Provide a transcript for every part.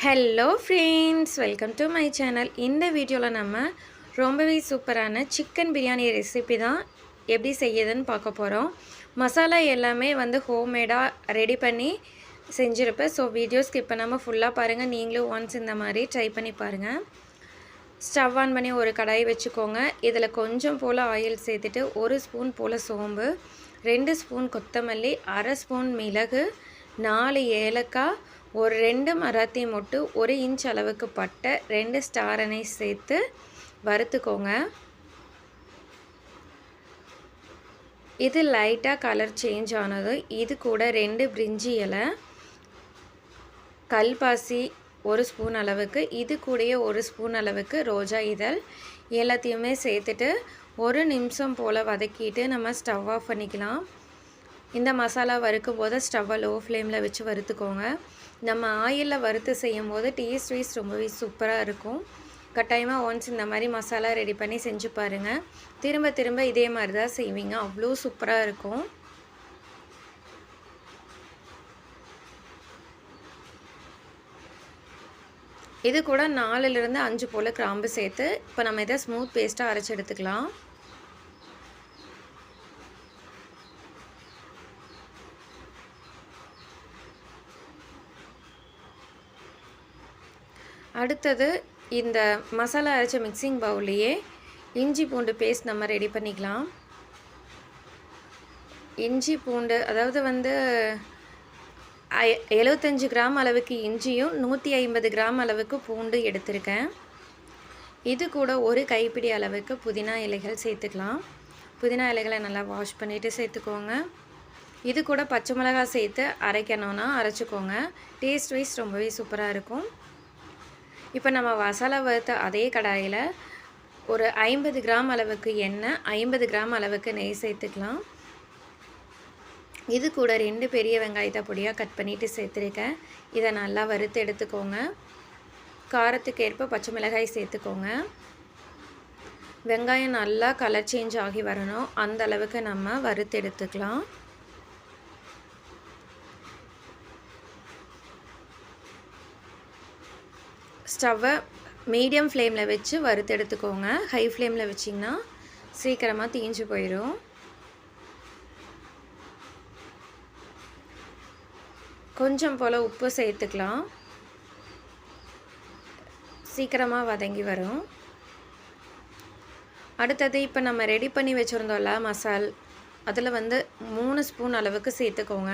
Hello friends, welcome to my channel. இந்த வீடியோவில் நம்ம ரொம்பவே சூப்பரான சிக்கன் பிரியாணி ரெசிபி தான் எப்படி செய்யுதுன்னு பார்க்க போகிறோம். மசாலா எல்லாமே ஹோம்மேடாக ரெடி பண்ணி செஞ்சுருப்பேன். ஸோ வீடியோ ஸ்கிப் பண்ணாமல் ஃபுல்லாக பாருங்கள். நீங்களும் ஒன்ஸ் இந்த மாதிரி ட்ரை பண்ணி பாருங்கள். ஸ்டவ் ஆன் பண்ணி ஒரு கடாய் வச்சுக்கோங்க. இதில் கொஞ்சம் போல் ஆயில் சேர்த்துட்டு 1 ஸ்பூன் போல் சோம்பு, 2 ஸ்பூன் கொத்தமல்லி, 1/2 ஸ்பூன் மிளகு, 4 ஏலக்காய், ஒரு 2 மராத்தி மொட்டு, 1 இன்ச் அளவுக்கு பட்டை, 2 ஸ்டார் அனீஸ் சேர்த்து வறுத்துக்கோங்க. இது லைட்டாக கலர் சேஞ்ச் ஆனதும் இது கூட 2 பிரிஞ்சி இலை, கல்பாசி 1 ஸ்பூன் அளவுக்கு, இது கூடயே 1 ஸ்பூன் அளவுக்கு ரோஜா இதழ் எல்லாத்தையுமே சேர்த்துட்டு 1 நிமிஷம் போல் வதக்கிட்டு நம்ம ஸ்டவ் ஆஃப் பண்ணிக்கலாம். இந்த மசாலா வறுக்கும் போது ஸ்டவ்வை லோ ஃப்ளேமில் வச்சு வறுத்துக்கோங்க. நம்ம ஆயிலில் வறுத்து செய்யும் போது டேஸ்ட் வைஸ் ரொம்பவே சூப்பராக இருக்கும். கட்டாயமாக ஒன்ஸ் இந்த மாதிரி மசாலா ரெடி பண்ணி செஞ்சு பாருங்கள். திரும்ப திரும்ப இதே மாதிரி தான் செய்வீங்க, அவ்வளோ சூப்பராக இருக்கும். இது கூட 4லிருந்து 5 போல் கிராம்பு சேர்த்து இப்போ நம்ம இதை ஸ்மூத் பேஸ்ட்டாக அரைச்சி எடுத்துக்கலாம். அடுத்தது இந்த மசாலா அரைச்ச மிக்சிங் பவுல்லையே இஞ்சி பூண்டு பேஸ்ட் நம்ம ரெடி பண்ணிக்கலாம். இஞ்சி பூண்டு அதாவது 75 கிராம் அளவுக்கு இஞ்சியும் 150 கிராம் அளவுக்கு பூண்டு எடுத்திருக்கேன். இது கூட ஒரு கைப்பிடி அளவுக்கு புதினா இலைகள் சேர்த்துக்கலாம். புதினா இலைகளை நல்லா வாஷ் பண்ணிவிட்டு சேர்த்துக்கோங்க. இது கூட பச்சை மிளகாய் சேர்த்து அரைக்கணும்னா அரைச்சிக்கோங்க. டேஸ்ட் வைஸ் ரொம்பவே சூப்பராக இருக்கும். இப்போ நம்ம மசாலா வறுத்த அதே கடாயில் ஒரு 50 கிராம் அளவுக்கு எண்ணெய், 50 கிராம் அளவுக்கு நெய் சேர்த்துக்கலாம். இது கூட 2 பெரிய வெங்காயத்தை பொடியாக கட் பண்ணிவிட்டு சேர்த்துருக்கேன். இதை நல்லா வறுத்து எடுத்துக்கோங்க. காரத்துக்கு ஏற்ப பச்சை மிளகாய் சேர்த்துக்கோங்க. வெங்காயம் நல்லா கலர் சேஞ்ச் ஆகி வரணும், அந்த அளவுக்கு நம்ம வறுத்து எடுத்துக்கலாம். ஸ்டவ்வை மீடியம் ஃப்ளேமில் வச்சு வறுத்து எடுத்துக்கோங்க. ஹை ஃப்ளேமில் வச்சிங்கன்னா சீக்கிரமாக தீஞ்சு போயிடும். கொஞ்சம் போல் உப்பு சேர்த்துக்கலாம், சீக்கிரமாக வதங்கி வரும். அடுத்தது இப்போ நம்ம ரெடி பண்ணி வச்சுருந்தோம்ல மசால், அதில் 3 ஸ்பூன் அளவுக்கு சேர்த்துக்கோங்க.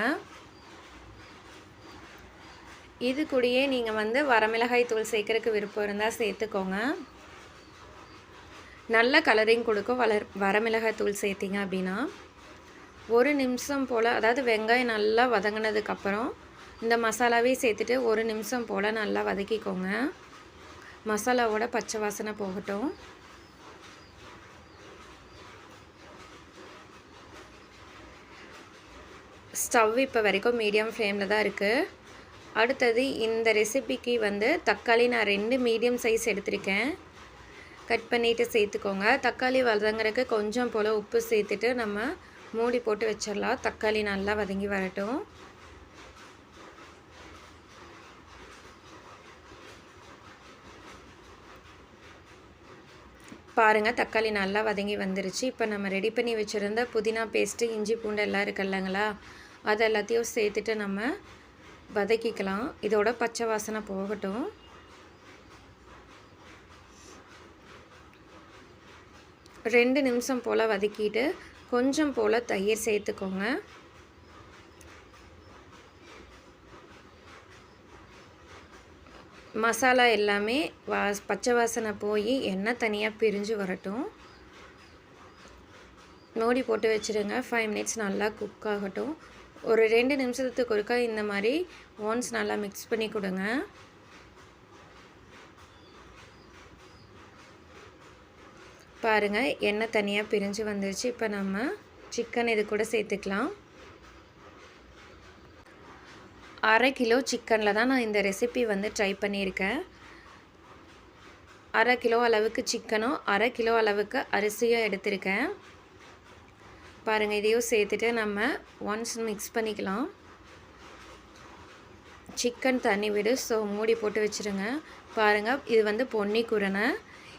இது கூடயே நீங்கள் வரமிளகாய் தூள் சேர்க்கறதுக்கு விருப்பம் இருந்தால் சேர்த்துக்கோங்க. நல்ல கலரிங் கொடுக்கும் வரமிளகாய் தூள் சேர்த்திங்க அப்படின்னா. 1 நிமிஷம் போல், அதாவது வெங்காயம் நல்லா வதங்கினதுக்கப்புறம் இந்த மசாலாவே சேர்த்துட்டு 1 நிமிஷம் போல் நல்லா வதக்கிக்கோங்க. மசாலாவோட பச்சை வாசனை போகட்டும். ஸ்டவ் இப்போ வரைக்கும் மீடியம் ஃப்ளேமில் தான் இருக்குது. அடுத்தது இந்த ரெசிபிக்கு தக்காளி நான் 2 மீடியம் சைஸ் எடுத்திருக்கேன். கட் பண்ணிவிட்டு சேர்த்துக்கோங்க. தக்காளி வதங்குறதுக்கு கொஞ்சம் போல் உப்பு சேர்த்துட்டு நம்ம மூடி போட்டு வச்சிடலாம். தக்காளி நல்லா வதங்கி வரட்டும். பாருங்கள், தக்காளி நல்லா வதங்கி வந்துருச்சு. இப்போ நம்ம ரெடி பண்ணி வச்சுருந்த புதினா பேஸ்ட்டு, இஞ்சி பூண்டு எல்லாம் இருக்குல்லங்களா, அது எல்லாத்தையும் சேர்த்துட்டு நம்ம வதக்கிக்கலாம். இதோட பச்சை வாசனை போகட்டும். ரெண்டு நிமிஷம் போல் வதக்கிட்டு கொஞ்சம் போல் தயிர் சேர்த்துக்கோங்க. மசாலா எல்லாமே பச்சை வாசனை போய் எண்ணெய் தனியாக பிரிஞ்சு வரட்டும். மூடி போட்டு வச்சுருங்க. 5 மினிட்ஸ் நல்லா குக் ஆகட்டும். ஒரு 2 நிமிஷத்துக்கு ஒருக்கா இந்த மாதிரி ஒன்ஸ் நல்லா மிக்ஸ் பண்ணி கொடுங்க. பாருங்கள், எண்ணெய் தனியாக பிரிஞ்சு வந்துருச்சு. இப்போ நம்ம சிக்கன் இது கூட சேர்த்துக்கலாம். 1/2 கிலோ சிக்கனில் தான் நான் இந்த ரெசிபி ட்ரை பண்ணியிருக்கேன். 1/2 கிலோ அளவுக்கு சிக்கனும் 1/2 கிலோ அளவுக்கு அரிசியும் எடுத்திருக்கேன். பாருங்கள், இதையும் சேர்த்துட்டு நம்ம ஒன்ஸ் மிக்ஸ் பண்ணிக்கலாம். சிக்கன் தண்ணி விடு. ஸோ மூடி போட்டு வச்சுருங்க. பாருங்கள், இது வந்து பொன்னி குருணை.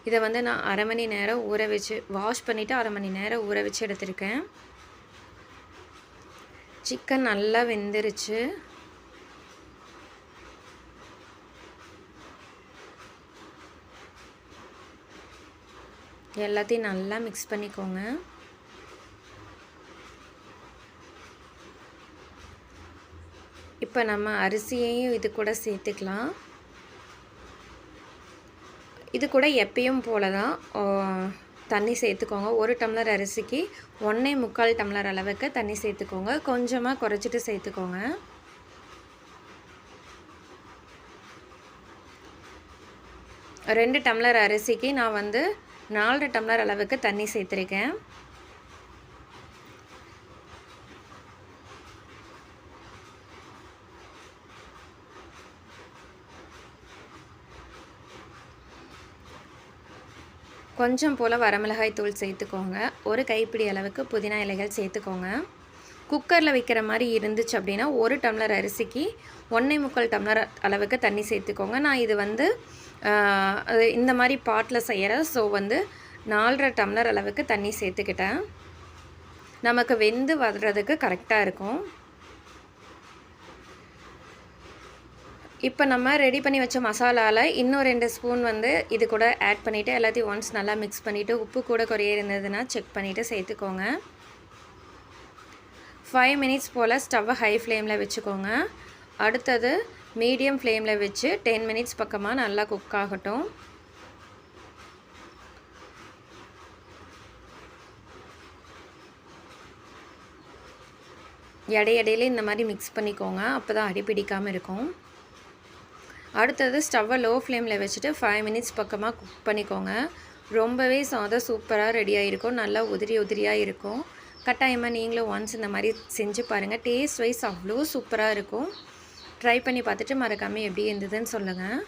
இதை வந்து நான் அரை மணி நேரம் ஊற வச்சு வாஷ் பண்ணிவிட்டு அரை மணி நேரம் ஊற வச்சு எடுத்திருக்கேன். சிக்கன் நல்லா வெந்துருச்சு. எல்லாத்தையும் நல்லா மிக்ஸ் பண்ணிக்கோங்க. இப்போ நம்ம அரிசியையும் இது கூட சேர்த்துக்கலாம். இது கூட எப்பயும் போல தான் தண்ணி சேர்த்துக்கோங்க. 1 டம்ளர் அரிசிக்கு 1.25 டம்ளர் அளவுக்கு தண்ணி சேர்த்துக்கோங்க. கொஞ்சமாக குறைச்சிட்டு சேர்த்துக்கோங்க. ரெண்டு டம்ளர் அரிசிக்கு நான் வந்து 4 டம்ளர் அளவுக்கு தண்ணி சேர்த்துருக்கேன். கொஞ்சம் போல் வரமிளகாய் தூள் சேர்த்துக்கோங்க. ஒரு கைப்பிடி அளவுக்கு புதினா இலைகள் சேர்த்துக்கோங்க. குக்கரில் வைக்கிற மாதிரி இருந்துச்சு அப்படின்னா 1 டம்ளர் அரிசிக்கு 1.25 டம்ளர் அளவுக்கு தண்ணி சேர்த்துக்கோங்க. நான் இது வந்து இந்த மாதிரி பாட்டில் செய்கிறேன். ஸோ வந்து 4.5 டம்ளர் அளவுக்கு தண்ணி சேர்த்துக்கிட்டேன். நமக்கு வெந்து வர்றதுக்கு கரெக்டாக இருக்கும். இப்போ நம்ம ரெடி பண்ணி வச்ச மசாலாவில் இன்னும் 2 ஸ்பூன் வந்து இது கூட ஆட் பண்ணிவிட்டு எல்லாத்தையும் ஒன்ஸ் நல்லா மிக்ஸ் பண்ணிவிட்டு உப்பு கூட குறைய இருந்ததுன்னா செக் பண்ணிவிட்டு சேர்த்துக்கோங்க. 5 மினிட்ஸ் போல் ஸ்டவ்வை ஹை ஃப்ளேமில் வச்சுக்கோங்க. அடுத்தது மீடியம் ஃப்ளேமில் வச்சு 10 மினிட்ஸ் பக்கமாக நல்லா குக் ஆகட்டும். இடையிடையில இந்த மாதிரி மிக்ஸ் பண்ணிக்கோங்க. அப்போ தான் அடி பிடிக்காமல் இருக்கும். அடுத்தது ஸ்டவ்வை லோ ஃப்ளேமில் வச்சுட்டு 5 மினிட்ஸ் பக்கமாக குக் பண்ணிக்கோங்க. ரொம்பவே சாதம் சூப்பராக ரெடியாக இருக்கும். நல்லா உதிரியாக இருக்கும். கட்டாயமாக நீங்களும் ஒன்ஸ் இந்த மாதிரி செஞ்சு பாருங்கள். டேஸ்ட் வைஸ் அவ்வளோ சூப்பராக இருக்கும். ட்ரை பண்ணி பார்த்துட்டு மறக்காமல் எப்படி இருந்ததுன்னு சொல்லுங்கள்.